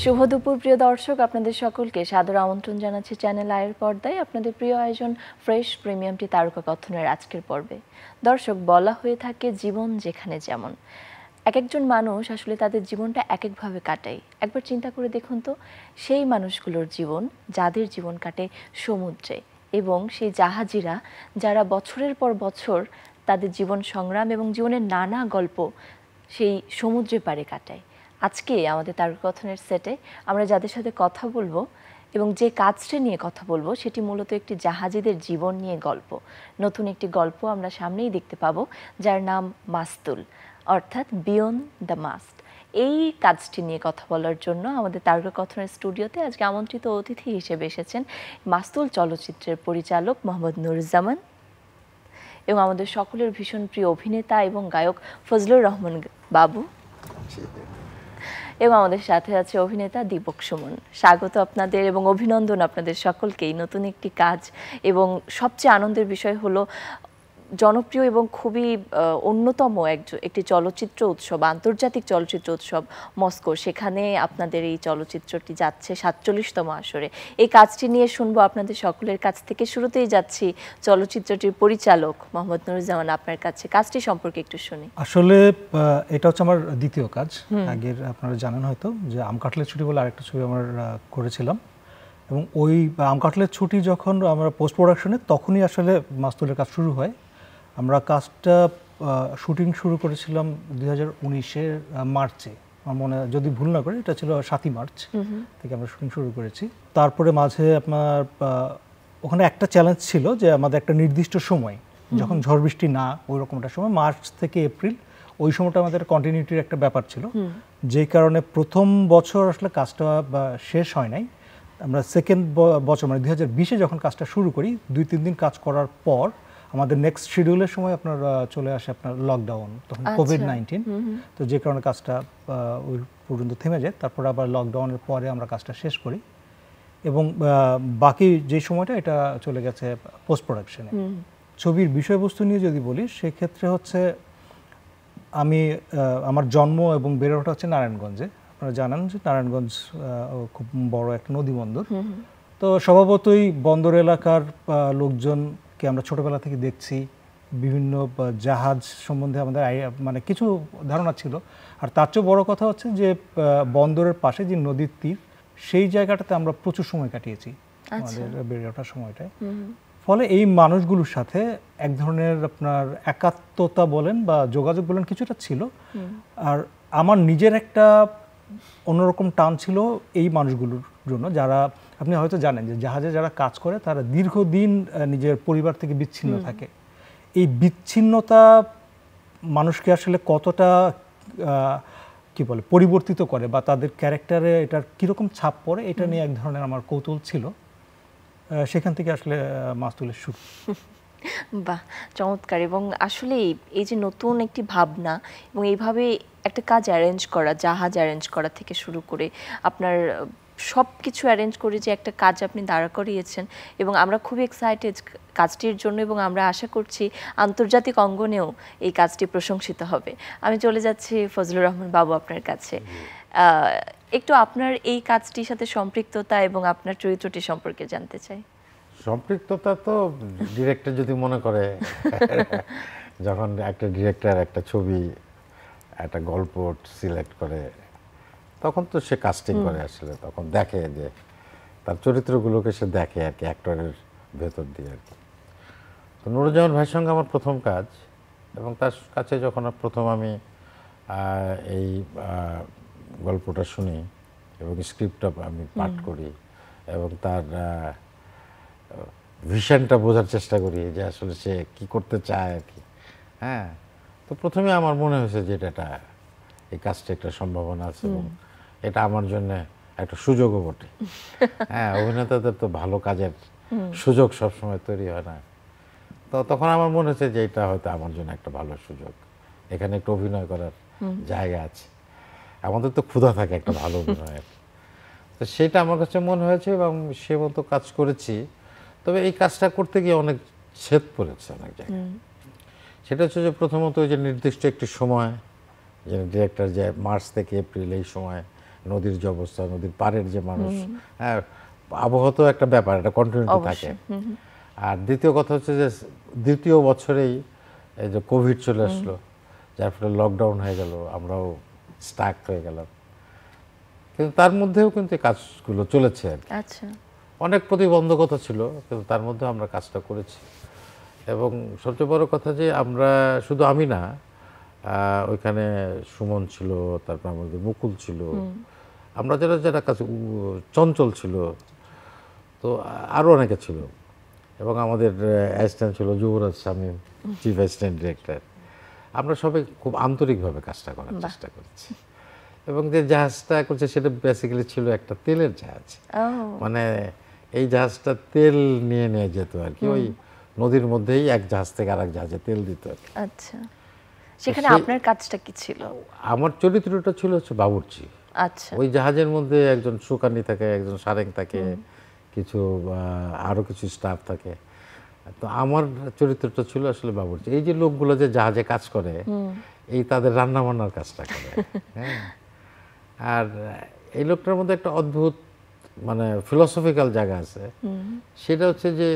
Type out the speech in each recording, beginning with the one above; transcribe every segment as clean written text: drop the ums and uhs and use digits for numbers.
শুভ দুপুর প্রিয় দর্শক, আপনাদের সকলকে সাদর আমন্ত্রণ জানাচ্ছি চ্যানেল আয়ের পর্দায় আপনাদের প্রিয় আয়োজন ফ্রেশ প্রিমিয়ামটি তারকা কথনের আজকের পর্বে। দর্শক, বলা হয়ে থাকে জীবন যেখানে যেমন, এক একজন মানুষ আসলে তাদের জীবনটা এক একভাবে কাটায়। একবার চিন্তা করে দেখুন তো, সেই মানুষগুলোর জীবন যাদের জীবন কাটে সমুদ্রে, এবং সেই জাহাজিরা যারা বছরের পর বছর তাদের জীবন সংগ্রাম এবং জীবনের নানা গল্প সেই সমুদ্রে পাড়ে কাটায়। আজকে আমাদের তারকাকথনের সেটে আমরা যাদের সাথে কথা বলবো এবং যে কাজটা নিয়ে কথা বলবো সেটি মূলত একটি জাহাজিদের জীবন নিয়ে গল্প। নতুন একটি গল্প আমরা সামনেই দেখতে পাবো, যার নাম মাস্তুল, অর্থাৎ বিয়ন্ড দ্য মাস্ট। এই কাজটি নিয়ে কথা বলার জন্য আমাদের তারকাকথনের স্টুডিওতে আজকে আমন্ত্রিত অতিথি হিসেবে এসেছেন মাস্তুল চলচ্চিত্রের পরিচালক মোহাম্মদ নুরুজ্জামান এবং আমাদের সকলের ভীষণ প্রিয় অভিনেতা এবং গায়ক ফজলুর রহমান বাবু, এবং আমাদের সাথে আছে অভিনেতা দীপক সুমন। স্বাগত আপনাদের এবং অভিনন্দন আপনাদের সকলকেই নতুন একটি কাজ। এবং সবচেয়ে আনন্দের বিষয় হলো জনপ্রিয় এবং খুবই অন্যতম একটি চলচ্চিত্র উৎসব, আন্তর্জাতিক চলচ্চিত্র উৎসব মস্কো, সেখানে আপনাদের এই চলচ্চিত্রটি যাচ্ছে ৪৭তম আসরে। এই কাজটি নিয়ে শুনবো আপনাদের সকলের কাছ থেকে। শুরুতেই যাচ্ছি চলচ্চিত্রটির পরিচালক মোহাম্মদ নুরুজ্জামান, আপনার কাছে কাজটি সম্পর্কে একটু শুনি। আসলে এটা হচ্ছে আমার দ্বিতীয় কাজ। আগের আপনারা জানেন হয়তো যে আম কাটলের ছুটি বলে আরেকটা ছবি আমরা করেছিলাম, এবং ওই আম কাটলের ছুটি যখন আমরা পোস্ট প্রোডাকশনে, তখনই আসলে মাস্তুলের কাজ শুরু হয়। আমরা কাজটা শুটিং শুরু করেছিলাম 2019-এর মার্চে, আমার মনে যদি ভুল না করি এটা ছিল 7ই মার্চ থেকে আমরা শুটিং শুরু করেছি। তারপরে মাঝে আপনার ওখানে একটা চ্যালেঞ্জ ছিল যে আমাদের একটা নির্দিষ্ট সময়, যখন ঝড় বৃষ্টি না ওই রকম একটা সময়, মার্চ থেকে এপ্রিল, ওই সময়টা আমাদের কন্টিনিউটির একটা ব্যাপার ছিল, যেই কারণে প্রথম বছর আসলে কাজটা শেষ হয় নাই। আমরা সেকেন্ড বছর মানে 2020-এ যখন কাজটা শুরু করি, 2-3 দিন কাজ করার পর আমাদের নেক্সট শিডিউলের সময় আপনার চলে আসে আপনার লকডাউন, তখন কোভিড-19, তো যে কারণে কাজটা ওই পর্যন্ত থেমে যায়। তারপর আবার লকডাউনের পরে আমরা কাজটা শেষ করি, এবং বাকি যে সময়টা এটা চলে গেছে পোস্ট প্রোডাকশনে। ছবির বিষয়বস্তু নিয়ে যদি বলি, সেক্ষেত্রে হচ্ছে আমি আমার জন্ম এবং বেড়ে ওঠা হচ্ছে নারায়ণগঞ্জে। আপনারা জানেন যে নারায়ণগঞ্জ খুব বড় একটা নদী বন্দর, তো স্বভাবতই বন্দর এলাকার লোকজনকে আমরা ছোটবেলা থেকে দেখছি। বিভিন্ন জাহাজ সম্বন্ধে আমাদের মানে কিছু ধারণা ছিল। আর তার চেয়ে বড় কথা হচ্ছে যে বন্দরের পাশে যে নদীর তীর, সেই জায়গাটাতে আমরা প্রচুর সময় কাটিয়েছি আমাদের বেড়ে ওঠার সময়টায়। ফলে এই মানুষগুলোর সাথে এক ধরনের আপনার একাত্মতা বলেন বা যোগাযোগ বলেন কিছুটা ছিল। আর আমার নিজের একটা অন্যরকম টান ছিল এই মানুষগুলোর জন্য, যারা আপনি হয়তো জানেন যে জাহাজে যারা কাজ করে তারা দীর্ঘদিন নিজের পরিবার থেকে বিচ্ছিন্ন থাকে। এই বিচ্ছিন্নতা মানুষকে আসলে কতটা কি বলে পরিবর্তিত করে বা তাদের ক্যারেক্টারে এটার কীরকম ছাপ পড়ে, এটা নিয়ে এক ধরনের আমার কৌতূহল ছিল। সেখান থেকে আসলে মাস্তুলের শুরু। বাহ, চমৎকার। এবং আসলে এই যে নতুন একটি ভাবনা এবং এইভাবে একটা কাজ অ্যারেঞ্জ করা, জাহাজ অ্যারেঞ্জ করা থেকে শুরু করে আপনার সব কিছু অ্যারেঞ্জ করে যে একটা কাজ আপনি দাঁড়া করিয়েছেন, এবং আমরা খুবই এক্সাইটেড কাজটির জন্য, এবং আমরা আশা করছি আন্তর্জাতিক অঙ্গনেও এই কাজটি প্রশংসিত হবে। আমি চলে যাচ্ছি ফজলুর রহমান বাবু আপনার কাছে। একটু আপনার এই কাজটির সাথে সম্পৃক্ততা এবং আপনার চরিত্রটি সম্পর্কে জানতে চাই। সম্পৃক্ততা তো ডিরেক্টর যদি মনে করে, যখন একটা ডিরেক্টর একটা ছবি একটা গল্প সিলেক্ট করে, তখন তো সে কাস্টিং করে, আসলে তখন দেখে যে তার চরিত্রগুলোকে সে দেখে আর কি, অ্যাক্টরের ভেতর দিয়ে আর কি। তো নুরুজ্জামান ভাইয়ের সঙ্গে আমার প্রথম কাজ, এবং তার কাছে যখন প্রথম আমি এই গল্পটা শুনি এবং স্ক্রিপ্টটা আমি পাঠ করি এবং তার ভিশনটা বোঝার চেষ্টা করি যে আসলে সে কি করতে চায় আর কি। হ্যাঁ, তো প্রথমে আমার মনে হয়েছে যে এটা এই কাজটা একটা সম্ভাবনা আছে, এবং এটা আমার জন্য একটা সুযোগও বটে। হ্যাঁ, অভিনেতাদের তো ভালো কাজের সুযোগ সবসময় তৈরি হয় না। তো তখন আমার মনে হচ্ছে যে এটা হয়তো আমার জন্য একটা ভালো সুযোগ, এখানে একটু অভিনয় করার জায়গা আছে। আমাদের তো ক্ষুধা থাকে একটা ভালো অভিনয়ের, তো সেটা আমার কাছে মনে হয়েছে এবং সে মতো কাজ করেছি। তবে এই কাজটা করতে গিয়ে অনেক ছেদ পড়েছে অনেক জায়গায়। সেটা হচ্ছে যে প্রথমত ওই যে নির্দিষ্ট একটি সময়, যে ডিরেক্টর যে মার্চ থেকে এপ্রিল এই সময় নদীর যে অবস্থা, নদীর পাড়ের যে মানুষ, হ্যাঁ, আবহাওয়া তো একটা ব্যাপার, একটা কন্টিনিউটি থাকে। আর দ্বিতীয় কথা হচ্ছে যে দ্বিতীয় বছরেই এই যে কোভিড চলে আসলো, যার ফলে লকডাউন হয়ে গেল, আমরাও স্টাক হয়ে গেলাম। কিন্তু তার মধ্যেও কিন্তু এই কাজগুলো চলেছে আর কি। আচ্ছা, অনেক প্রতিবন্ধকতা ছিল, কিন্তু তার মধ্যে আমরা কাজটা করেছি। এবং সবচেয়ে বড় কথা যে আমরা শুধু আমি না, ওইখানে সুমন ছিল, তারপর আমাদের মুকুল ছিল, আমরা যারা যারা কাছে চঞ্চল ছিল, তো আরও অনেকে ছিল। এবং আমাদের অ্যাসিস্ট্যান্ট ছিল যুবরাজ শামীম, চিফ অ্যাসিস্ট্যান্ট ডিরেক্টর। আমরা সবাই খুব আন্তরিকভাবে কাজটা করার চেষ্টা করেছি। এবং যে জাহাজটা করছে সেটা বেসিক্যালি ছিল একটা তেলের জাহাজ। মানে এই জাহাজটা তেল নিয়ে নিয়ে যেত আর কি, ওই নদীর মধ্যেই এক জাহাজ থেকে আরেক জাহাজে তেল দিত। আচ্ছা, সেখানে আপনার কাজটা কি ছিল? আমার চরিত্রটা ছিল হচ্ছে বাবুর্চি। আচ্ছা, ওই জাহাজের মধ্যে একজন সুকানি থাকে, একজন সারেং থাকে, কিছু আরো কিছু স্টাফ থাকে। তো আমার চরিত্রটা ছিল আসলে বাবুর্চি। এই যে লোকগুলো যে জাহাজে কাজ করে, এই তাদের রান্না বান্নার কাজটা করে। হ্যাঁ, আর এই লোকটার মধ্যে একটা অদ্ভুত মানে ফিলসফিক্যাল জায়গা আছে। সেটা হচ্ছে যে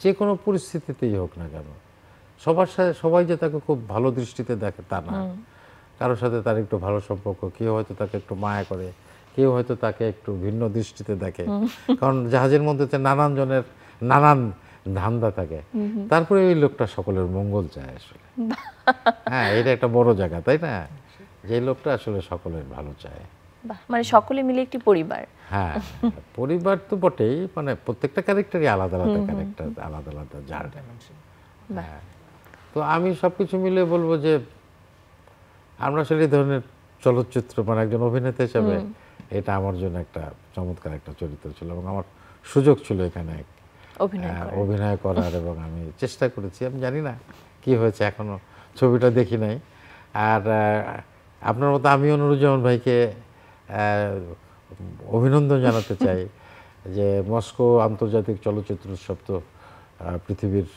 যে কোনো পরিস্থিতিতেই হোক না কেন, সবার সাথে সবাই যে তাকে খুব ভালো দৃষ্টিতে দেখে তা না। কারোর সাথে তার একটু ভালো সম্পর্ক, কেউ হয়তো তাকে একটু মায়া করে, কেউ হয়তো তাকে একটু ভিন্ন দৃষ্টিতে দেখে। কারণ জাহাজের মধ্যে তো নানান জনের নানান ধান্দা থাকে। তারপরে ওই লোকটা সকলের মঙ্গল চায় আসলে। হ্যাঁ, এটা একটা বড় জায়গা, তাই না? যে লোকটা আসলে সকলের ভালো চায়। মানে সকলে মিলে একটি পরিবার। হ্যাঁ, পরিবার তো বটেই, মানে প্রত্যেকটা ক্যারেক্টারই আলাদা আলাদা ক্যারেক্টার, আলাদা আলাদা যার। হ্যাঁ, তো আমি সবকিছু মিলে বলবো যে আমরা আসলে এই ধরনের চলচ্চিত্র, মানে একজন অভিনেতা হিসাবে এটা আমার জন্য একটা চমৎকার একটা চরিত্র ছিল, এবং আমার সুযোগ ছিল এখানে অভিনয় করার, এবং আমি চেষ্টা করেছি। আমি জানি না কি হয়েছে, এখনো ছবিটা দেখি নাই। আর আপনার মতো আমিও নুরুজ্জামান ভাইকে অভিনন্দন জানাতে চাই যে মস্কো আন্তর্জাতিক চলচ্চিত্র উৎসব তো পৃথিবীর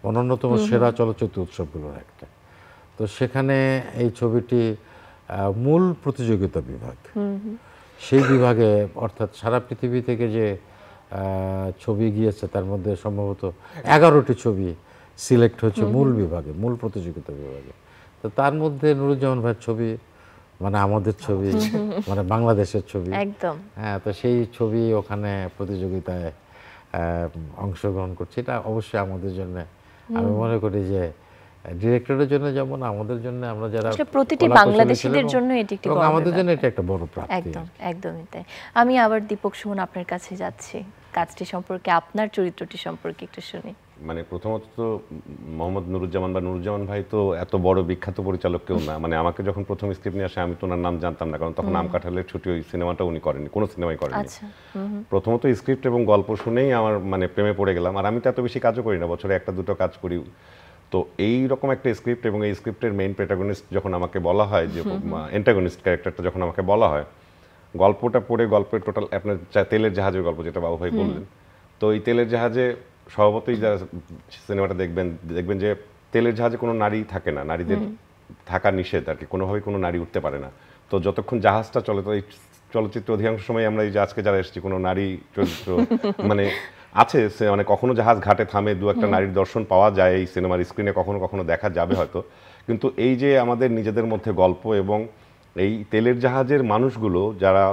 অন্যতম সেরা চলচ্চিত্র উৎসবগুলোর একটা। তো সেখানে এই ছবিটি মূল প্রতিযোগিতা বিভাগ, সেই বিভাগে অর্থাৎ সারা পৃথিবী থেকে যে ছবি গিয়েছে তার মধ্যে সম্ভবত 11টি ছবি সিলেক্ট হচ্ছে মূল বিভাগে, মূল প্রতিযোগিতা বিভাগে। তো তার মধ্যে নুরুজ্জামান ভাইয়ের ছবি, মানে আমাদের ছবি, মানে বাংলাদেশের ছবি একদম। হ্যাঁ, তো সেই ছবি ওখানে প্রতিযোগিতায় অংশগ্রহণ করছে। এটা অবশ্যই আমাদের জন্য, আমি মনে করি যে ডিরেক্টরের জন্য যেমন আমাদের জন্য, আমরা যারা প্রতিটি বাংলাদেশীদের জন্য এটি একটি বড়, আমাদের জন্য এটা একটা বড় প্রাপ্তি। একদম, একদমই তাই। আমি আবার দীপক সুমন আপনার কাছে যাচ্ছি, কাজটি সম্পর্কে, আপনার চরিত্রটি সম্পর্কে একটু শুনি। মানে প্রথমত তো মোহাম্মদ নুরুজ্জামান বা নুরুজ্জামান ভাই তো এত বড় বিখ্যাত পরিচালক কেউ না। মানে আমাকে যখন প্রথম স্ক্রিপ্ট নিয়ে আসে আমি তো ওনার নাম জানতাম না, কারণ তখন আম কাঁঠালের ছুটি ওই সিনেমাটা উনি করেননি, কোনো সিনেমাই করেননি। প্রথমত স্ক্রিপ্ট এবং গল্প শুনেই আমার মানে প্রেমে পড়ে গেলাম। আর আমি তো এত বেশি কাজও করি না, বছরে একটা দুটো কাজ করি। তো এই রকম একটা স্ক্রিপ্ট এবং এই স্ক্রিপ্টের মেইন প্রোটাগনিস্ট যখন আমাকে বলা হয়, যে অ্যান্টাগনিস্ট ক্যারেক্টারটা যখন আমাকে বলা হয়, গল্পটা পড়ে গল্পের টোটাল আপনার তেলের জাহাজের গল্প যেটা বাবু ভাই বললেন, তো এই তেলের জাহাজে স্বভাবতই যারা সিনেমাটা দেখবেন যে তেলের জাহাজে কোনো নারী থাকে না, নারীদের থাকা নিষেধ আর কি, কোনোভাবেই কোনো নারী উঠতে পারে না। তো যতক্ষণ জাহাজটা চলে, তো এই চলচ্চিত্র অধিকাংশ সময় আমরা এই যে আজকে যারা এসেছি কোনো নারী চরিত্র মানে আছে, মানে কখনো জাহাজ ঘাটে থামে, দু একটা নারীর দর্শন পাওয়া যায় এই সিনেমার স্ক্রিনে, কখনো কখনো দেখা যাবে হয়তো। কিন্তু এই যে আমাদের নিজেদের মধ্যে গল্প, এবং এই তেলের জাহাজের মানুষগুলো যারা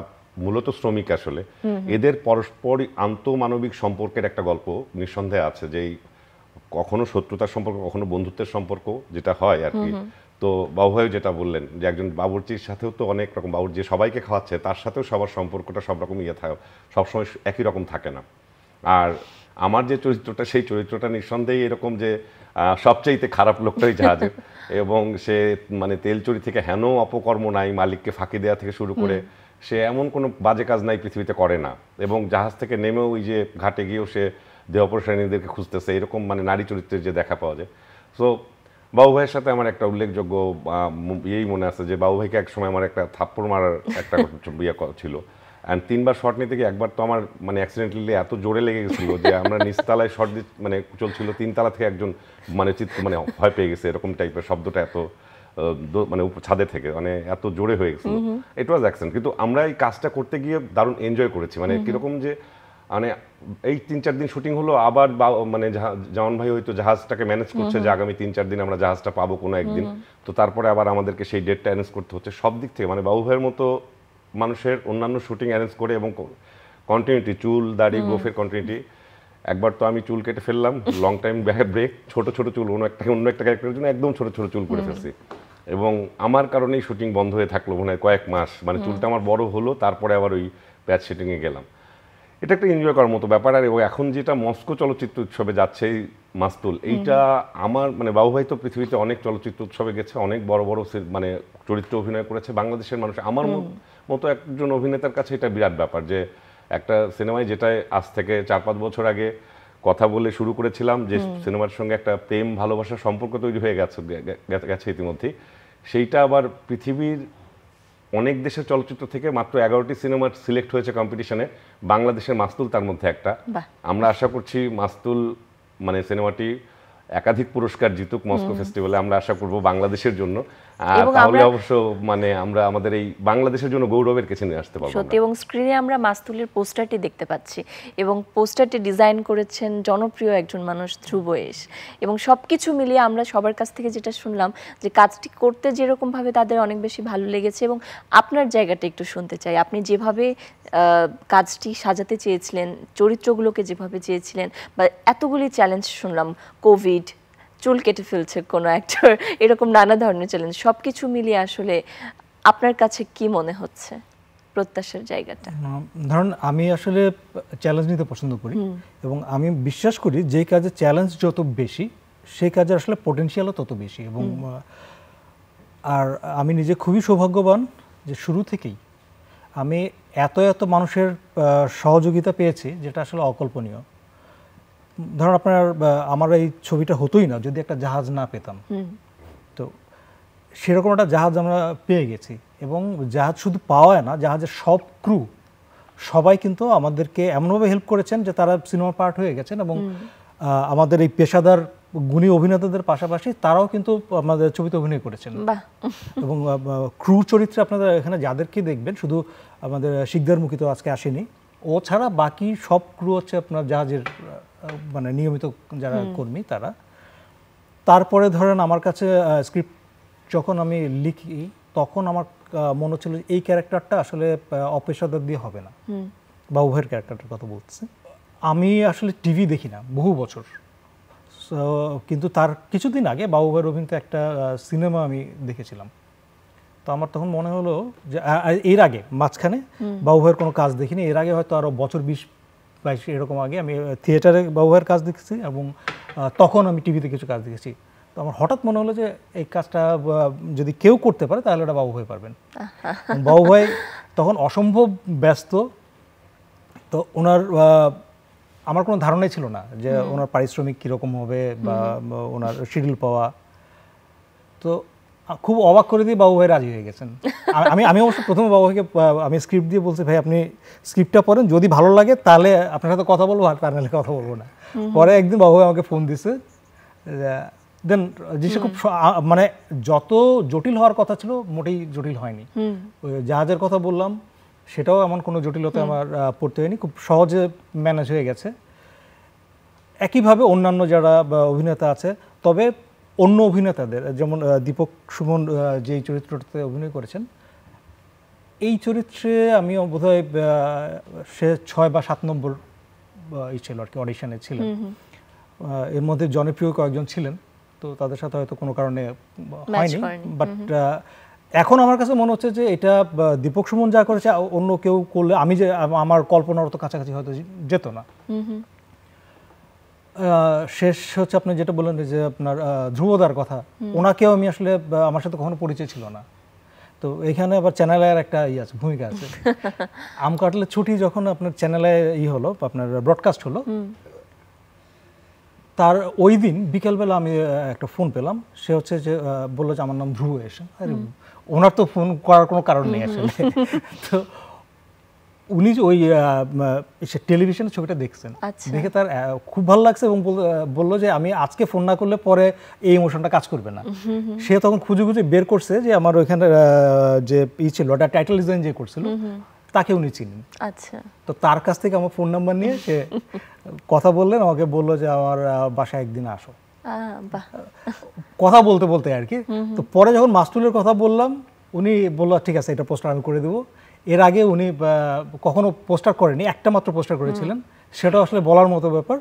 মূলত শ্রমিক আসলে, এদের পরস্পর আন্তঃমানবিক সম্পর্কের একটা গল্প নিঃসন্দেহে আছে, যে কখনো শত্রুতার সম্পর্ক, কখনো বন্ধুত্বের সম্পর্ক যেটা হয় আর কি। তো বাবু ভাই যেটা বললেন যে একজন বাবুর্চির সাথেও তো অনেক রকম, বাবুর যে সবাইকে খাওয়াচ্ছে তার সাথেও সবার সম্পর্কটা সব রকম থাকে, সবসময় একই রকম থাকে না। আর আমার যে চরিত্রটা, সেই চরিত্রটা নিঃসন্দেহে এরকম যে সবচাইতে খারাপ লোকটাই জাহাজের, এবং সে মানে তেলচুরি থেকে হেন অপকর্ম নাই, মালিককে ফাঁকি দেওয়া থেকে শুরু করে সে এমন কোনো বাজে কাজ নাই পৃথিবীতে করে না। এবং জাহাজ থেকে নেমেও ওই যে ঘাটে গিয়েও সে দেহপরিশ্রাণীদেরকে খুঁজতেছে, এরকম মানে নারী চরিত্রের যে দেখা পাওয়া যায়। সো বাবু ভাইয়ের সাথে আমার একটা উল্লেখযোগ্য ইয়েই মনে আছে যে বাবু ভাইকে একসময় আমার একটা থাপ্পড় মারার একটা ইয়ে ছিল, অ্যান্ড 3বার শট নিতে গিয়ে একবার তো আমার মানে অ্যাক্সিডেন্টালি এত জোরে লেগে গেছিল যে আমরা নিচতলায় শট মানে চলছিল, 3 তলা থেকে একজন মানে ভয় পেয়ে গেছে, এরকম টাইপের শব্দটা এত মানে ছাদে থেকে, মানে এত জোরে হয়ে গেছিল, ইট ওয়াজ অ্যাক্সিডেন্ট। কিন্তু আমরা এই কাজটা করতে গিয়ে দারুণ এনজয় করেছি। মানে কিরকম যে মানে এই 3-4 দিন শুটিং হলো, আবার মানে জামান ভাই হয়তো জাহাজটাকে ম্যানেজ করছে যে আগামী 3-4 দিন আমরা জাহাজটা পাবো কোনো একদিন, তো তারপরে আবার আমাদেরকে সেই ডেটটা অ্যারেঞ্জ করতে হচ্ছে সব দিক থেকে। মানে বাবু ভাইয়ের মতো মানুষের অন্যান্য শুটিং অ্যারেঞ্জ করে এবং কন্টিনিউটি, চুল দাড়ি গোফের কন্টিনিউটি। একবার তো আমি চুল কেটে ফেললাম, লং টাইম ব্রেক, ছোট ছোট চুল, অন্য একটা ক্যারেক্টারের জন্য একদম ছোট ছোট চুল করে ফেলছি, এবং আমার কারণেই শুটিং বন্ধ হয়ে থাকলো মনে হয় কয়েক মাস। মানে চুলটা আমার বড় হলো, তারপরে আবার ওই প্যাচ শুটিংয়ে গেলাম। এটা একটা এনজয় করার মতো ব্যাপার। আর এখন যেটা মস্কো চলচ্চিত্র উৎসবে যাচ্ছে এই মাস্তুল, এইটা আমার মানে বাবু ভাই তো পৃথিবীতে অনেক চলচ্চিত্র উৎসবে গেছে, অনেক বড় বড় মানে চরিত্র অভিনয় করেছে। বাংলাদেশের মানুষ আমার মতো একজন অভিনেতার কাছে এটা বিরাট ব্যাপার যে একটা সিনেমায়, যেটায় আজ থেকে 4-5 বছর আগে কথা বলে শুরু করেছিলাম, যে সিনেমার সঙ্গে একটা প্রেম ভালোবাসার সম্পর্ক তৈরি হয়ে গেছে ইতিমধ্যেই, সেইটা আবার পৃথিবীর অনেক দেশের চলচ্চিত্র থেকে মাত্র 11টি সিনেমা সিলেক্ট হয়েছে কম্পিটিশনে, বাংলাদেশের মাস্তুল তার মধ্যে একটা। আমরা আশা করছি মাস্তুল মানে সিনেমাটি একাধিক পুরস্কার জিতুক মস্কো ফেস্টিভ্যালে, আমরা আশা করব বাংলাদেশের জন্য। তাহলে অবশ্য মানে আমরা আমাদের এই বাংলাদেশের জন্য গৌরবের কিছু নিয়ে আসতে পারবো সত্যি। এবং স্ক্রিনে আমরা মাস্তুলের পোস্টারটি দেখতে পাচ্ছি, এবং পোস্টারটি ডিজাইন করেছেন জনপ্রিয় একজন মানুষ ধ্রুবয়েশ। এবং সবকিছু মিলিয়ে আমরা সবার কাছ থেকে যেটা শুনলাম যে কাজটি করতে যেরকমভাবে তাদের অনেক বেশি ভালো লেগেছে। এবং আপনার জায়গাটা একটু শুনতে চাই, আপনি যেভাবে কাজটি সাজাতে চেয়েছিলেন, চরিত্রগুলোকে যেভাবে চেয়েছিলেন, বা এতগুলি চ্যালেঞ্জ শুনলাম, কোভিড, চুল কেটে ফেলছে কোনো অ্যাক্টর, এরকম নানা ধরনের চ্যালেঞ্জ, সব কিছু মিলিয়ে আসলে আপনার কাছে কি মনে হচ্ছে প্রত্যাশার জায়গাটা? ধরুন আমি আসলে চ্যালেঞ্জ নিতে পছন্দ করি, এবং আমি বিশ্বাস করি যে কাজে চ্যালেঞ্জ যত বেশি সেই কাজে আসলে পোটেনশিয়ালও তত বেশি। এবং আর আমি নিজে খুবই সৌভাগ্যবান যে শুরু থেকেই আমি এত এত মানুষের সহযোগিতা পেয়েছি যেটা আসলে অকল্পনীয়। ধরুন আমার এই ছবিটা হতোই না যদি একটা জাহাজ না পেতাম। তো সেরকম একটা জাহাজ আমরা পেয়ে গেছি, এবং জাহাজ শুধু পাওয়া না, জাহাজের সব ক্রু সবাই কিন্তু আমাদেরকে এমনভাবে হেল্প করেছেন যে তারা সিনেমা পার্ট হয়ে গেছেন, এবং আমাদের এই পেশাদার গুণী অভিনেতাদের পাশাপাশি তারাও কিন্তু আমাদের ছবিতে অভিনয় করেছেন। এবং ক্রু চরিত্রে আপনারা এখানে যাদেরকে দেখবেন, শুধু আমাদের শিকদার মুখী তো আজকে আসেনি, ও ছাড়া বাকি সব ক্রু হচ্ছে আপনার জাহাজের মানে নিয়মিত যারা কর্মী তারা। তারপরে ধরেন আমার কাছে স্ক্রিপ্ট যখন আমি লিখি তখন আমার মনে হচ্ছিল এই ক্যারেক্টারটা আসলে অপেশাদার দিয়ে হবে না। বাবু ভাইয়ের ক্যারেক্টারটার কথা বলছি। আমি আসলে টিভি দেখি না বহু বছর, কিন্তু তার কিছুদিন আগে বাবু ভাইয়ের অভিনীত একটা সিনেমা আমি দেখেছিলাম। তো আমার তখন মনে হলো যে এর আগে মাঝখানে বাবু ভাইয়ের কোনো কাজ দেখিনি, এর আগে হয়তো আরও বছর 20-22 এরকম আগে আমি থিয়েটারে বাবু ভাইয়ের কাজ দেখেছি, এবং তখন আমি টিভিতে কিছু কাজ দেখেছি। তো আমার হঠাৎ মনে হলো যে এই কাজটা যদি কেউ করতে পারে তাহলে ওটা বাবু ভাই পারবেন। বাবু ভাই তখন অসম্ভব ব্যস্ত, তো ওনার আমার কোনো ধারণাই ছিল না যে ওনার পারিশ্রমিক কীরকম হবে বা ওনার শিডিউল পাওয়া। তো খুব অবাক করে দিয়ে বাবু ভাই রাজি হয়ে গেছেন। আমি অবশ্য প্রথমে বাবু ভাইকে আমি স্ক্রিপ্ট দিয়ে বলছি, ভাই আপনি স্ক্রিপ্টটা পড়েন, যদি ভালো লাগে তাহলে আপনার সাথে কথা বলবো, আর তার নাহলে কথা বলবো না। পরে একদিন বাবু ভাই আমাকে ফোন দিছে, দেন জিনিসটা খুব মানে যত জটিল হওয়ার কথা ছিল মোটেই জটিল হয়নি। ওই জাহাজের কথা বললাম, সেটাও এমন কোনো জটিলতা আমার পড়তে হয়নি, খুব সহজে ম্যানেজ হয়ে গেছে। একইভাবে অন্যান্য যারা অভিনেতা আছে, তবে অন্য অভিনেতাদের যেমন দীপক সুমন যেই চরিত্রটাতে অভিনয় করেছেন, এই চরিত্রে আমি বোধহয় সে 6 বা 7 নম্বর ছিল আর কি, অডিশনে ছিলেন। এর মধ্যে জনপ্রিয় কয়েকজন ছিলেন, তো তাদের সাথে হয়তো কোনো কারণে হয়নি। বাট এখন আমার কাছে মনে হচ্ছে যে এটা দীপক সুমন যা করেছে অন্য কেউ করলে আমি যে আমার কল্পনার তো কাছাকাছি হয়তো যেত না। শেষ হচ্ছে আপনি যেটা বললেন যে আপনার ধ্রুবদার কথা, ওনাকেও আমি আসলে আমার সাথে কখনো পরিচয় ছিল না। তো এখানে আবার চ্যানেলের একটা আছে, ভূমিকা আছে। আম কাটলের ছুটি যখন আপনার চ্যানেলে হলো, আপনার ব্রডকাস্ট হলো, তার ওই দিন বিকেলবেলা আমি একটা ফোন পেলাম। সে হচ্ছে যে বললো যে আমার নাম ধ্রুবয়েশ। আরে ওনার তো ফোন করার কোনো কারণ নেই আসলে। তো উনি ওই টেলিভিশনে ছবিটা দেখছেন, আচ্ছা। দেখে তার খুব ভালো লাগছে এবং বললো যে আমি আজকে ফোন না করলে পরে এই ইমোশনটা কাজ করবে না। সে তখন খুঁজে খুঁজে বের করছে যে আমার ওইখানে যে ছিল ওটা টাইটেল ডিজাইন যে করছিল তাকে উনি চিনেন। আচ্ছা। তো তার কাছ থেকে আমার ফোন নাম্বার নিয়ে সে কথা বললেন, আমাকে বললো যে আমার বাসায় একদিন আসো। বাহ। কথা বলতে বলতে আর কি। তো পরে যখন মাস্টুলের কথা বললাম, উনি বললো ঠিক আছে এটা পোস্টার আমি করে দেবো। এর আগে উনি কখনো পোস্টার করেনি, একটা মাত্র পোস্টার করেছিলেন, সেটা আসলে বলার মতো ব্যাপার।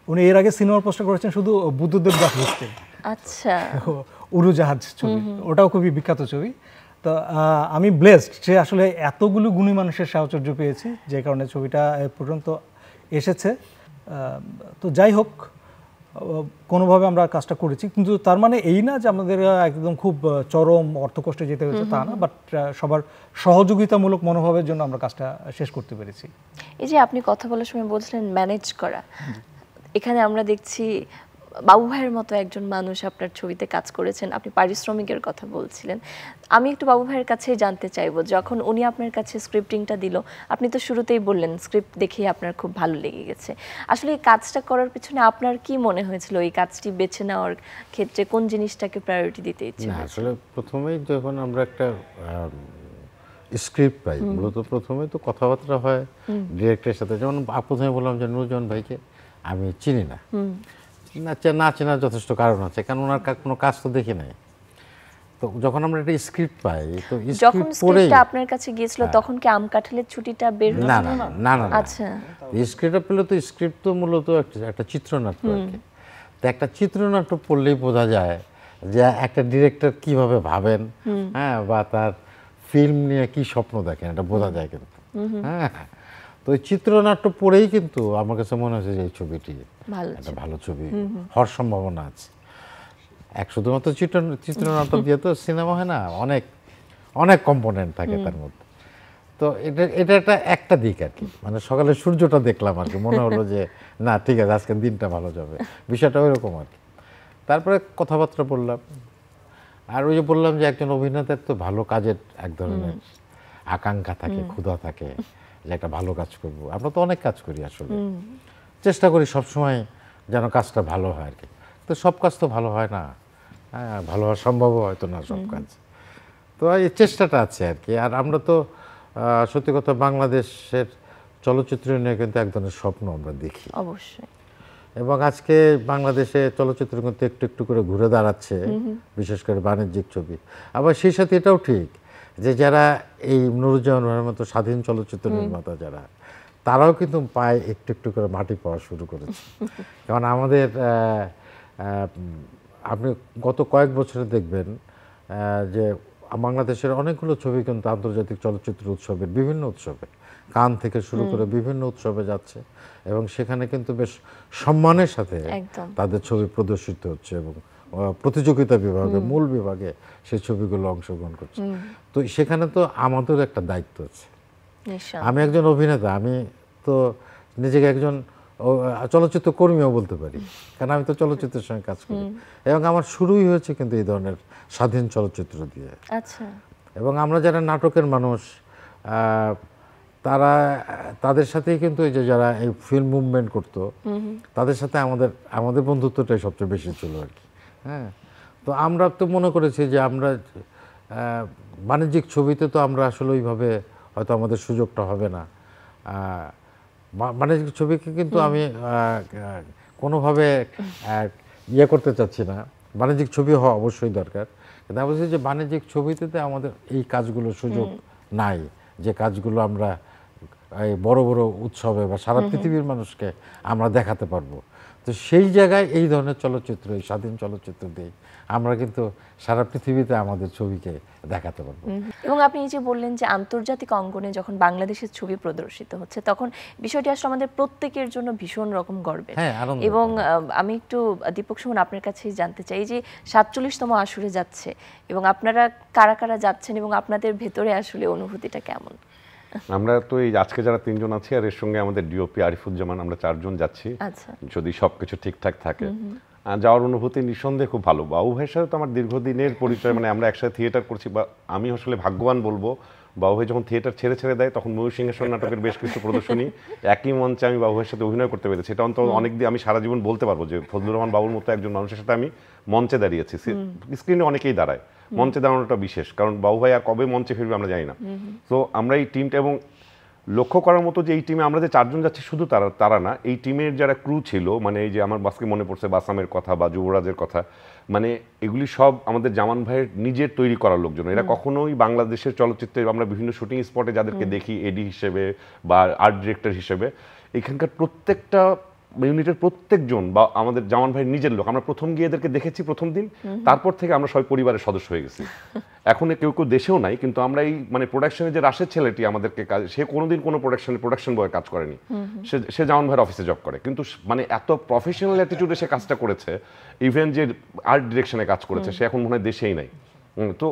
উনি এর আগে সিনেমার পোস্টার করেছেন শুধু বুদ্ধদেব দাস লিখতে, আচ্ছা, উড়োজাহাজ ছবি, ওটাও খুবই বিখ্যাত ছবি। তো আমি ব্লেসড যে আসলে এতগুলো গুণী মানুষের সাহচর্য পেয়েছি, যে কারণে ছবিটা এ পর্যন্ত এসেছে। তো যাই হোক, কোনোভাবে আমরা কাজটা করেছি, কিন্তু তার মানে এই না যে আমাদের একদম খুব চরম অর্থকষ্টে যেতে হয়েছে তা না, বাট সবার সহযোগিতামূলক মনোভাবের জন্য আমরা কাজটা শেষ করতে পেরেছি। এই যে আপনি কথা বলার সময় বলছিলেন ম্যানেজ করা, এখানে আমরা দেখছি বাবু ভাইয়ের মতো একজন মানুষ আপনার ছবিতে কাজ করেছেন, আপনি পারিশ্রমিকের কথা বলছিলেন। আমি একটু বাবু ভাইয়ের কাছেই জানতে চাইবো, যখন উনি আপনার কাছে স্ক্রিপ্টিংটা দিল, আপনি তো শুরুতেই বললেন স্ক্রিপ্ট দেখেই আপনার খুব ভালো লেগে গেছে। আসলে এই কাজটা করার পিছনে আপনার কি মনে হয়েছিল? এই কাজটি বেছে নেওয়ার ক্ষেত্রে কোন জিনিসটাকে প্রায়োরিটি দিতে ইচ্ছে না, হয়েছিল? আসলে প্রথমেই যখন আমরা একটা স্ক্রিপ্ট পাই, মূলত প্রথমে তো কথাবার্তা হয় ডিরেক্টরের সাথে। যেমন প্রথমে বললাম যে নুরুজ্জামান ভাইকে আমি চিনি না, না চেনার যথেষ্ট কারণ আছে, কারণ ওনার কোনো কাজ তো দেখি নাই। তো যখন আমরা একটা স্ক্রিপ্ট পাই, তো যখন স্ক্রিপ্ট পড়ে স্ক্রিপ্টটা আপনার কাছে গিয়েছিল তখন কি আম কাঁঠালের ছুটিটা বের না হয়েছিল? না না না, আচ্ছা, স্ক্রিপ্টটা পেলে তো স্ক্রিপ্ট তো মূলত একটা চিত্রনাট্য আর কি। তো একটা চিত্রনাট্য পড়লেই বোঝা যায় যে একটা ডিরেক্টর কিভাবে ভাবেন, হ্যাঁ, বা তার ফিল্ম নিয়ে কি স্বপ্ন দেখেন, এটা বোঝা যায় কিন্তু। হ্যাঁ, তো ওই চিত্রনাট্য পড়েই কিন্তু আমার কাছে মনে হয়েছে যে এই ছবিটি একটা ভালো ছবি হওয়ার সম্ভাবনা আছে। শুধুমাত্র চিত্রনাট্য দিয়ে তো সিনেমা হয় না, অনেক অনেক কম্পোনেন্ট থাকে তার মধ্যে। তো এটা একটা দিক আর কি, মানে সকালে সূর্যটা দেখলাম আর কি, মনে হলো যে না ঠিক আছে আজকের দিনটা ভালো যাবে, বিষয়টা ওইরকম আর কি। তারপরে কথাবার্তা বললাম, আর ওই যে বললাম যে একজন অভিনেতার তো ভালো কাজের এক ধরনের আকাঙ্ক্ষা থাকে, ক্ষুধা থাকে যে একটা ভালো কাজ করব। আমরা তো অনেক কাজ করি, আসলে চেষ্টা করি সবসময় যেন কাজটা ভালো হয় আর কি। তো সব কাজ তো ভালো হয় না, হ্যাঁ, ভালো হওয়া সম্ভব হয়তো না সব কাজ। তো এই চেষ্টাটা আছে আর কি। আর আমরা তো সত্যি কথা বাংলাদেশের চলচ্চিত্র নিয়ে কিন্তু এক ধরনের স্বপ্ন আমরা দেখি অবশ্যই। এবং আজকে বাংলাদেশে চলচ্চিত্র কিন্তু একটু একটু করে ঘুরে দাঁড়াচ্ছে, বিশেষ করে বাণিজ্যিক ছবি। আবার সেই সাথে এটাও ঠিক যে যারা এই নুরুজ্জামান ভাইয়ের মতো স্বাধীন চলচ্চিত্র নির্মাতা যারা, তারাও কিন্তু পায়ে একটু একটু করে মাটি পাওয়া শুরু করেছে। কারণ আমাদের আপনি গত কয়েক বছরে দেখবেন যে বাংলাদেশের অনেকগুলো ছবি কিন্তু আন্তর্জাতিক চলচ্চিত্র উৎসবের বিভিন্ন উৎসবে, কান থেকে শুরু করে বিভিন্ন উৎসবে যাচ্ছে এবং সেখানে কিন্তু বেশ সম্মানের সাথে তাদের ছবি প্রদর্শিত হচ্ছে এবং প্রতিযোগিতা বিভাগে, মূল বিভাগে সেই ছবিগুলো অংশগ্রহণ করছে। তো সেখানে তো আমাদের একটা দায়িত্ব আছে। আমি একজন অভিনেতা, আমি তো নিজেকে একজন চলচ্চিত্র কর্মীও বলতে পারি, কারণ আমি তো চলচ্চিত্রের সঙ্গে কাজ করি এবং আমার শুরুই হয়েছে কিন্তু এই ধরনের স্বাধীন চলচ্চিত্র দিয়ে। আচ্ছা। এবং আমরা যারা নাটকের মানুষ, তাদের সাথেই কিন্তু এই যে যারা এই ফিল্ম মুভমেন্ট করতো, তাদের সাথে আমাদের বন্ধুত্বটাই সবচেয়ে বেশি ছিল আর কি। হ্যাঁ, তো আমরা তো মনে করেছি যে আমরা বাণিজ্যিক ছবিতে তো আমরা আসলে ওইভাবে হয়তো আমাদের সুযোগটা হবে না। বাণিজ্যিক ছবিকে কিন্তু আমি কোনোভাবে ইয়ে করতে চাচ্ছি না, বাণিজ্যিক ছবি হওয়া অবশ্যই দরকার, কিন্তু আমি বলছি যে বাণিজ্যিক ছবিতে আমাদের এই কাজগুলোর সুযোগ নাই, যে কাজগুলো আমরা এই বড় বড় উৎসবে বা সারা পৃথিবীর মানুষকে আমরা দেখাতে পারবো। তো সেই জায়গায় এই ধরনের চলচ্চিত্র, এই স্বাধীন চলচ্চিত্র দিয়ে আমরা কিন্তু সারা পৃথিবীতে আমাদের ছবিকে দেখাতে পারবো। এবং আপনি এই যে বললেন যে আন্তর্জাতিক অঙ্গনে যখন বাংলাদেশের ছবি প্রদর্শিত হচ্ছে, তখন বিষয়টি আসলে আমাদের প্রত্যেকের জন্য ভীষণ রকম গর্বের। এবং আমি একটু দীপক সুমন আপনার কাছেই জানতে চাই, যে 47তম আসরে যাচ্ছে এবং আপনারা কারা কারা যাচ্ছেন এবং আপনাদের ভেতরে আসলে অনুভূতিটা কেমন? আমরা তো এই আজকে যারা 3 জন আছি আর এর সঙ্গে আমাদের ডিওপি আরিফুজ্জামান, আমরা 4 জন যাচ্ছি, যদি সবকিছু ঠিকঠাক থাকে। যাওয়ার অনুভূতি নিঃসন্দেহে খুব ভালো। বাবু ভাইয়ের সাথে তো আমার দীর্ঘদিনের পরিচয়, মানে আমরা একসাথে থিয়েটার করছি, বা আমি আসলে ভাগ্যবান বলবো। বাবু ভাই যখন থিয়েটার ছেড়ে দেয় তখন ময়ূর সিংহাসন নাটকের বেশ কিছু প্রদর্শনী একই মঞ্চে আমি বাবু ভাইয়ের সাথে অভিনয় করতে পেরেছি। এটা অন্তত অনেক দিন আমি সারা জীবন বলতে পারবো যে ফজলুর রহমান বাবুর মতো একজন মানুষের সাথে আমি মঞ্চে দাঁড়িয়েছি। স্ক্রিনে অনেকেই দাঁড়ায়, মঞ্চে দাঁড়ানোটা বিশেষ, কারণ বাবু ভাই আর কবে মঞ্চে ফিরবে আমরা জানি না। তো আমরা এই টিমটা, এবং লক্ষ্য করার মতো যে এই টিমে আমরা যে 4 জন যাচ্ছি শুধু তারা না, এই টিমের যারা ক্রু ছিল, মানে এই যে আমার বাসকে মনে পড়ছে বাসামের কথা বা যুবরাজের কথা, মানে এগুলি সব আমাদের জামান ভাইয়ের নিজের তৈরি করার লোকজন। এরা কখনোই বাংলাদেশের চলচ্চিত্রে আমরা বিভিন্ন শুটিং স্পটে যাদেরকে দেখি এডি হিসেবে বা আর্ট ডিরেক্টর হিসেবে, এখানকার প্রত্যেকটা ইউনিটের প্রত্যেকজন বা আমাদের জামান ভাইয়ের নিজের লোক। আমরা প্রথম গিয়ে এদেরকে দেখেছি প্রথম দিন, তারপর থেকে আমরা সবাই পরিবারের সদস্য হয়ে গেছি। এখন কেউ দেশেও নাই, কিন্তু আমরা এই মানে প্রোডাকশনে যে রাশেদ ছেলেটি আমাদেরকে কাজ, সে কোনোদিন কোনো প্রোডাকশন বয়ে কাজ করেনি, সে জামান ভাইয়ের অফিসে জব করে, কিন্তু মানে এত প্রফেশনাল অ্যাটিটিউডে সে কাজটা করেছে। ইভেন যে আর্ট ডিরেকশনে কাজ করেছে, সে এখন মনে হয় দেশেই নাই। তো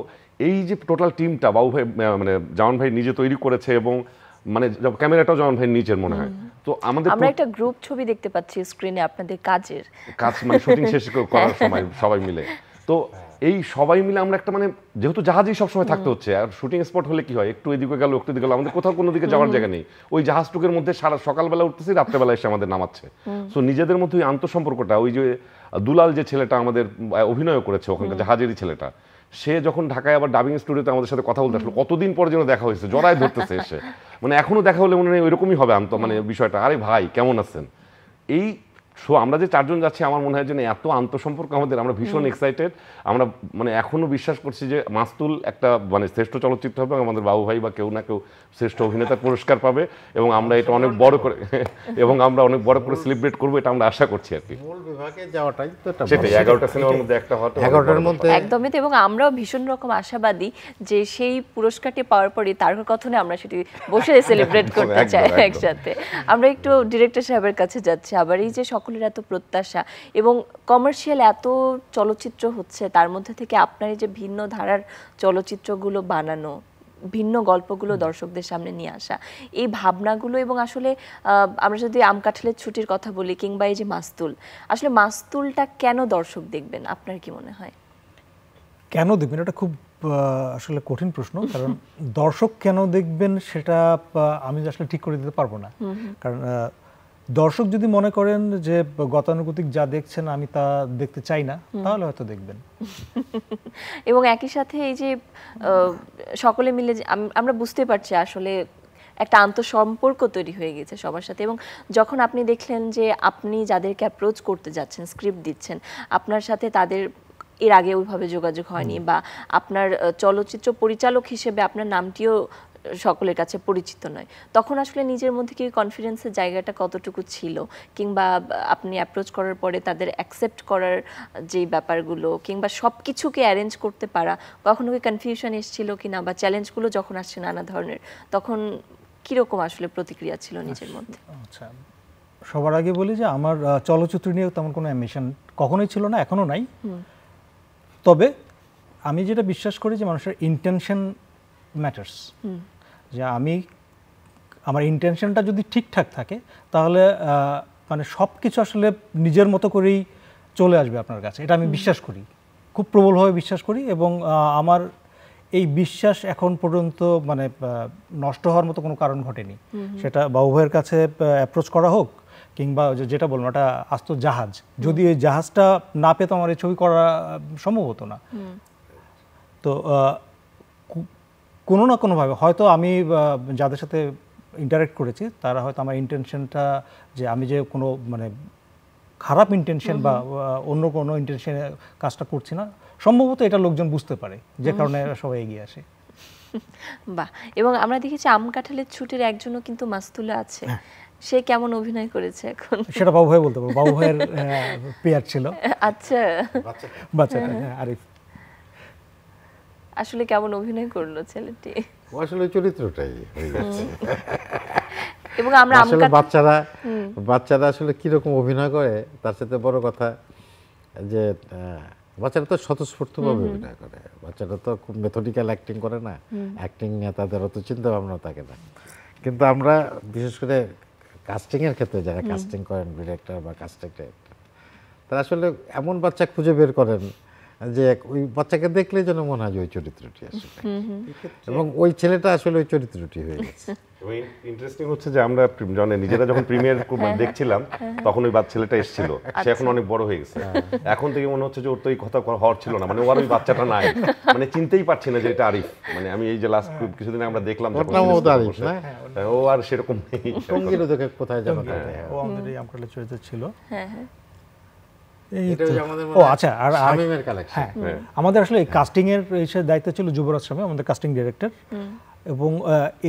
এই যে টোটাল টিমটা বাবু ভাই মানে জামান ভাই নিজে তৈরি করেছে, এবং মানে ক্যামেরাটাও জামান ভাই নিজের মনে হয়। তো আমরা একটা গ্রুপ ছবি দেখতে পাচ্ছি স্ক্রিনে আপনাদের কাজ মানে শুটিং শেষ করার সময় সবাই মিলে। তো এই সবাই মিলে আমরা একটা, মানে যেহেতু জাহাজেই সবসময় থাকতে হচ্ছে, আর শুটিং স্পট হলে কি হয়, একটু এদিকে গেল একটু এদিকে গেল, আমাদের কোথাও কোনো দিকে যাওয়ার জায়গা নেই। ওই জাহাজটুকের মধ্যে সারা সকালবেলা উঠতেছি, রাত্রেবেলা এসে আমাদের নামাচ্ছে। সো নিজেদের মধ্যে ওই আন্তঃসম্পর্কটা, ওই যে দুলাল যে ছেলেটা আমাদের অভিনয় করেছে ওখানকার জাহাজেরই ছেলেটা, সে যখন ঢাকায় আবার ডাবিং স্টুডিওতে আমাদের সাথে কথা বলতে আসলো, কতদিন পরে যেন দেখা হয়েছে, জড়ায় ধরতেছে এসে, মানে এখনো দেখা হলে মনে হয় ওইরকমই হবে মানে বিষয়টা, আরে ভাই কেমন আছেন। এই আমরা যে 4 জন যাচ্ছি, আমার মনে হয় যে এত আন্তঃসম্পর্ক আমাদের, আমরা ভীষণ এক্সাইটেড। আমরা মানে এখনো বিশ্বাস করছি যে মাস্তুল একটা মানে শ্রেষ্ঠ চলচ্চিত্র হবে, আমাদের বাবু ভাই বা কেউ না কেউ শ্রেষ্ঠ অভিনেতার পুরস্কার পাবে, এবং আমরা এটা অনেক বড় করে সেলিব্রেট করবো, এটা আমরা আশা করছি আর কি। মূল বিভাগে যাওয়াটাই তো সেটাই 11টা সিনেমার মধ্যে একটা হতো, 11টার মধ্যে একদমই। এবং আমরাও ভীষণ রকম আশাবাদী যে সেই পুরস্কারটি পাওয়ার পরে তারকাকথনে আমরা সেটি বসে সেলিব্রেট করতে চাই একসাথে। আমরা একটু ডিরেক্টর সাহেবের কাছে যাচ্ছি। আবার এই যে সকলের এত প্রত্যাশা এবং কমার্শিয়াল এত চলচ্চিত্র হচ্ছে, তার মধ্যে থেকে আপনার এই যে ভিন্ন ধারার চলচ্চিত্রগুলো বানানো, ভিন্ন গল্পগুলো দর্শকদের সামনে নিয়ে আসা, এই ভাবনাগুলো, এবং আসলে আমরা যদি আম কাঁঠালের ছুটির কথা বলি, কিংবা এই যে মাস্তুল, আসলে মাস্তুলটা কেন দর্শক দেখবেন আপনার কি মনে হয়? কেন দেখবেন, এটা খুব আসলে কঠিন প্রশ্ন, কারণ দর্শক কেন দেখবেন সেটা আমি আসলে ঠিক করে দিতে পারবো না। কারণ দর্শক যদি মনে করেন যে গতানুগতিক যা দেখছেন আমি তা দেখতে চাই না, তাহলে হয়তো দেখবেন। এবং একই সাথে এই যে সকলে মিলে আমরা বুঝতে পারছি আসলে একটা আন্তঃসম্পর্ক তৈরি হয়ে গেছে সবার সাথে। এবং যখন আপনি দেখলেন যে আপনি যাদেরকে অ্যাপ্রোচ করতে যাচ্ছেন, স্ক্রিপ্ট দিচ্ছেন, আপনার সাথে তাদের এর আগে ওইভাবে যোগাযোগ হয়নি, বা আপনার চলচ্চিত্র পরিচালক হিসেবে আপনার নামটিও সকলের কাছে পরিচিত নয়, তখন আসলে নিজের মধ্যে কি কনফিডেন্সের জায়গাটা কতটুকু ছিল, কিংবা আপনি অ্যাপ্রোচ করার পরে তাদের অ্যাকসেপ্ট করার যে ব্যাপারগুলো, কিংবা সব কিছুকে অ্যারেঞ্জ করতে পারা, কখনো কি কনফিউশন এসেছিল কিনা, বা চ্যালেঞ্জগুলো যখন আসছে নানা ধরনের, তখন কিরকম আসলে প্রতিক্রিয়া ছিল নিজের মধ্যে? আচ্ছা, সবার আগে বলি যে আমার চলচ্চিত্র নিয়ে তেমন কোনো অ্যাম্বিশন কখনোই ছিল না, এখনো নাই। তবে আমি যেটা বিশ্বাস করি যে মানুষের ইন্টেনশন ম্যাটার্স, যে আমার ইন্টেনশনটা যদি ঠিকঠাক থাকে তাহলে মানে সব কিছু আসলে নিজের মতো করেই চলে আসবে আপনার কাছে, এটা আমি বিশ্বাস করি, খুব প্রবলভাবে বিশ্বাস করি। এবং আমার এই বিশ্বাস এখন পর্যন্ত মানে নষ্ট হওয়ার মতো কোনো কারণ ঘটেনি। সেটা বাবু ভাইয়ের কাছে অ্যাপ্রোচ করা হোক, কিংবা যেটা বলবো একটা আস্ত জাহাজ, যদি এই জাহাজটা না পেতো আমার এই ছবি করা সম্ভব হতো না। তো কোনো না কোনোভাবে হয়তো আমি যাদের সাথে ইন্টারেক্ট করেছি তারা হয়তো আমার ইন্টেনশনটা, যে আমি যে কোনো মানে খারাপ ইন্টেনশন বা অন্য কোনো ইন্টেনশনে কাজটা করছি না, সম্ভবত এটা লোকজন বুঝতে পারে, যে কারণে সবাই এগিয়ে আসে। বাহ। এবং আমরা দেখেছি আম কাঁঠালের ছুটির একজনও কিন্তু মাস্তুলে আছে, সে কেমন অভিনয় করেছে এখন? সেটা বাবু ভাই বলতে পারবো, বাবু ভাইয়ের পেয়ার ছিল। আচ্ছা, বাচ্চাটা আরিফ আসলে কেমন অভিনয় করলো ছেলেটি? আসলে চরিত্রটাই হয়ে গেছে। এবং আমরা আসলে বাচ্চারা আসলে কিরকম অভিনয় করে, তার সাথে বড় কথা যে বাচ্চারা তো স্বতঃস্ফূর্তভাবে অভিনয় করে, বাচ্চারা তো খুব মেথডিক্যাল অ্যাক্টিং করে না, অ্যাক্টিং নিয়ে তাদের অত চিন্তা ভাবনা থাকে না। কিন্তু আমরা বিশেষ করে কাস্টিংয়ের ক্ষেত্রে যারা কাস্টিং করেন, ডিরেক্টর বা কাস্টিং ডিরেক্টর, তারা আসলে এমন বাচ্চা খুঁজে বের করেন যে ওই বাচ্চাকে দেখলেই যেন মনে হয় যে ওই চরিত্রটি আসলে, এবং ওই ছেলেটা আসলে ওই চরিত্রটি হয়ে গেছে। ইন্টারেস্টিং হচ্ছে যে আমরা নিজেরা যখন প্রিমিয়ার দেখছিলাম তখন ওই ছেলেটা এসেছিল, সে এখন অনেক বড় হয়ে গেছে। এখন থেকে মনে হচ্ছে যে ওর তো এই কথা হওয়ার ছিল না, মানে ওর ওই বাচ্চাটা নাই, মানে চিনতেই পারছি না যে এটা আরিফ। মানে আমি এই যে লাস্ট কিছুদিন আমরা দেখলাম ও আর সেরকম নেই, কোথায় যাবে, ও আমাদের এই আমকাটলের চরিত্র ছিল। ও আচ্ছা, আর শামীমের কালেকশন। আমাদের আসলে কাস্টিং এর দায়িত্ব ছিল যুবরাজ শামীম, আমাদের কাস্টিং ডিরেক্টর। এবং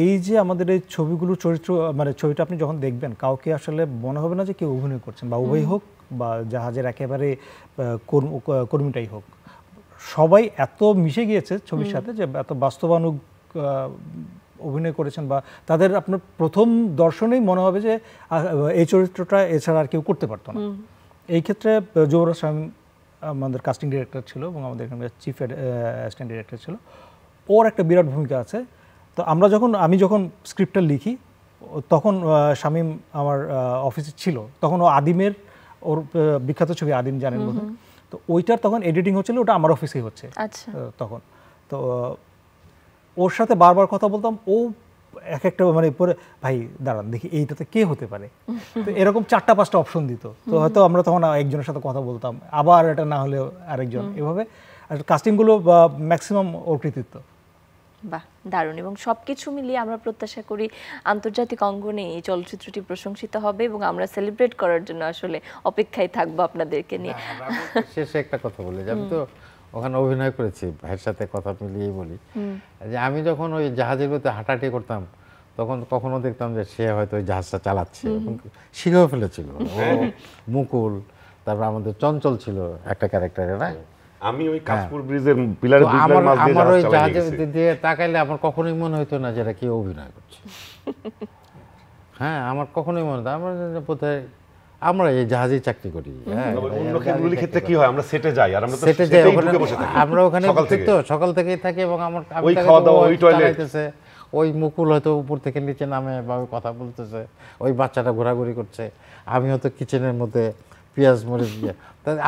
এই যে আমাদের এই ছবিগুলোর চরিত্র, মানে ছবিটা আপনি যখন দেখবেন কাউকে আসলে মনে হবে না যে কেউ অভিনয় করছেন, বা উভয় হোক বা জাহাজের একেবারে কর্মীটাই হোক, সবাই এত মিশে গিয়েছে ছবির সাথে যে এত বাস্তবানুগ অভিনয় করেছেন, বা তাদের আপনার প্রথম দর্শনেই মনে হবে যে এই চরিত্রটা এছাড়া আর কেউ করতে পারতো না। এই ক্ষেত্রে যুবরাজ শামীম আমাদের কাস্টিং ডিরেক্টর ছিল এবং আমাদের এখানকার চিফ অ্যাসিস্ট্যান্ট ডিরেক্টর ছিল। ওর একটা বিরাট ভূমিকা আছে। তো আমি যখন স্ক্রিপ্টটা লিখি তখন শামীম আমার অফিসে ছিল, তখন ও আদিমের, ওর বিখ্যাত ছবি আদিম জানেন বোধ হয়, তো ওইটার তখন এডিটিং হচ্ছিল, ওটা আমার অফিসেই হচ্ছে তখন। তো ওর সাথে বারবার কথা বলতাম, ও এক একটা মানে পরে ভাই দাঁড়ান দেখি এইটাতে কে হতে পারে, তো এরকম 4-5টা অপশন দিত। তো হয়তো আমরা তখন একজনের সাথে কথা বলতাম, আবার এটা না হলেও আরেকজন, এভাবে কাস্টিংগুলো ম্যাক্সিমাম ওর কৃতিত্ব। বাহ, দারুণ। এবং সবকিছু মিলিয়ে আমরা প্রত্যাশা করি আন্তর্জাতিক অঙ্গনে এই চলচ্চিত্রটি প্রশংসিত হবে এবং আমরা সেলিব্রেট করার জন্য আসলে অপেক্ষায় থাকবো আপনাদেরকে নিয়ে। শেষে একটা কথা বলি, আমি তো ওখানে অভিনয় করেছি, ভাইয়ের সাথে কথা মিলিয়েই বলি যে আমি যখন ওই জাহাজের ভিতরে হাঁটাহাঁটি করতাম তখন কখনো দেখতাম যে সে হয়তো ওই জাহাজটা চালাচ্ছে, শিখেও ফেলেছিল। ও মুকুল, তারপর আমাদের চঞ্চল ছিল একটা ক্যারেক্টারে, না? আমি ওই কাশপুর ব্রিজের পিলারে আমার ওই জাহাজের দিয়ে তাকাইলে আমার কখনোই মনে হতো না যে এটা কেউ অভিনয় করছে। হ্যাঁ, আমার কখনোই মনে হতো বোধহয় আমরা এই জাহাজেই চাকরি করি। অন্য ক্ষেত্রে কি হয়, আমরা সেটে যাই, আর আমরা সেটে যাই, আমরা ওখানে তো সকাল থেকেই থাকি এবং আমার ওই খাওয়া দাওয়া, ওই টয়লেট, ওই মুকুল হয়তো উপর থেকে নিচে নামে বা কথা বলতেছে, ওই বাচ্চাটা ঘোরাঘুরি করছে, আমি হয়তো কিচেনের মধ্যে পেঁয়াজ মরিচ দিয়ে।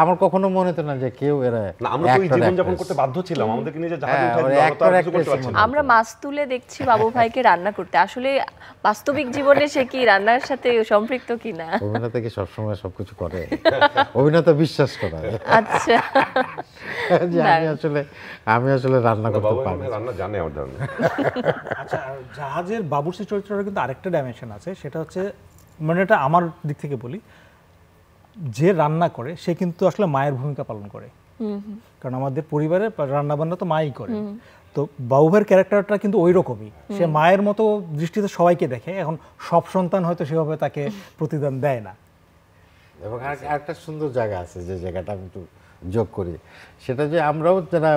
আমার কখনো মনে হতো না যে কেউ এরা, আমরা তো জীবন যাপন করতে বাধ্য ছিলাম, আমাদেরকে নিজে জাহাজে উঠাই আমরা মাছ তুলে দেখছি বাবু ভাইকে রান্না করতে, আসলে বাস্তবিক জীবনে সে কি রান্নার সাথে সম্পৃক্ত কিনা? অভিনেতা কি সবসময় সবকিছু করে? অভিনেতা বিশ্বাস করে। আচ্ছা, আমি আসলে রান্না করতে পারি, রান্না জানে আমার জানে। আচ্ছা, জাহাজের বাবুর্চি চরিত্রটা কিন্তু আরেকটা ডাইমেনশন আছে, সেটা হচ্ছে, মানে এটা আমার দিক থেকে বলি, যে রান্না করে সে কিন্তু আসলে মায়ের ভূমিকা পালন করে, কারণ আমাদের পরিবারে রান্না বান্না তো মাই করে। তো বাবুভাইয়ের ক্যারেক্টারটা কিন্তু ওই রকমই, সে মায়ের মতো দৃষ্টিতে সবাইকে দেখে। এখন সব সন্তান হয়তো সেভাবে তাকে প্রতিদান দেয় না। এবং আরেকটা সুন্দর জায়গা আছে, যে জায়গাটা আমি একটু যোগ করি, সেটা যে আমরাও যারা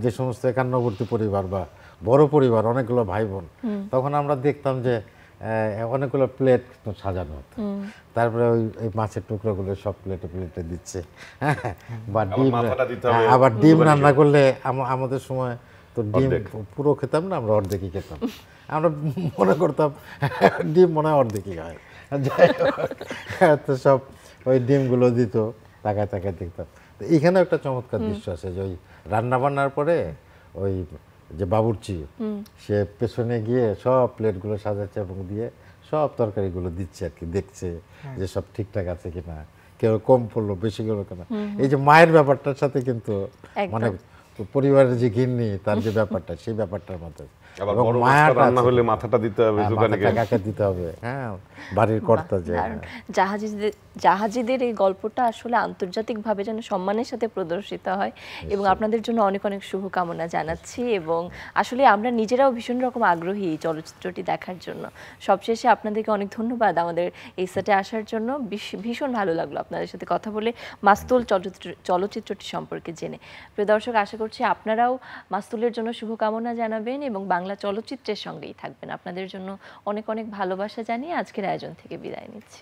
যে সমস্ত একান্নবর্তী পরিবার বা বড় পরিবার, অনেকগুলো ভাই বোন, তখন আমরা দেখতাম যে অনেকগুলো প্লেট সাজানো হতো, তারপরে ওই মাছের টুকরোগুলো সব প্লেটে প্লেটে দিচ্ছে, বা ডিম, আবার ডিম রান্না করলে আমাদের সময় তো ডিম পুরো খেতাম না, আমরা অর্ধেকই খেতাম। আমরা মনে করতাম ডিম মনে হয় অর্ধেকই হয়, যাই হোক, তো সব ওই ডিমগুলো দিত, তাকায় তাকায় দেখতাম। তো এইখানেও একটা চমৎকার দৃশ্য আছে, যে ওই রান্না বান্নার পরে ওই যে বাবুর্চি, সে পেছনে গিয়ে সব প্লেটগুলো সাজাচ্ছে এবং দিয়ে সব তরকারিগুলো দিচ্ছে আর কি, দেখছে যে সব ঠিকঠাক আছে কিনা, কেউ কম পড়লো বেশি গেলো কিনা। এই যে মায়ের ব্যাপারটার সাথে কিন্তু মানে পরিবারের যে গিন্নি, তার যে ব্যাপারটা, সেই ব্যাপারটার মধ্যে মাথাটা দিতে হবে, দিতে হবে, হ্যাঁ, বাড়ির কর্তা। যে জাহাজিদের এই গল্পটা আসলে আন্তর্জাতিকভাবে যেন সম্মানের সাথে প্রদর্শিত হয়, এবং আপনাদের জন্য অনেক অনেক শুভকামনা জানাচ্ছি। এবং আসলে আমরা নিজেরাও ভীষণ রকম আগ্রহী এই চলচ্চিত্রটি দেখার জন্য। সবশেষে আপনাদেরকে অনেক ধন্যবাদ আমাদের এই সেটে আসার জন্য। ভীষণ ভালো লাগলো আপনাদের সাথে কথা বলে মাস্তুল চলচ্চিত্রটি সম্পর্কে জেনে। প্রিয় দর্শক, আশা করছি আপনারাও মাস্তুলের জন্য শুভকামনা জানাবেন এবং বাংলা চলচ্চিত্রের সঙ্গেই থাকবেন। আপনাদের জন্য অনেক অনেক ভালোবাসা জানিয়ে আজকের আয়োজন থেকে বিদায় নিচ্ছি।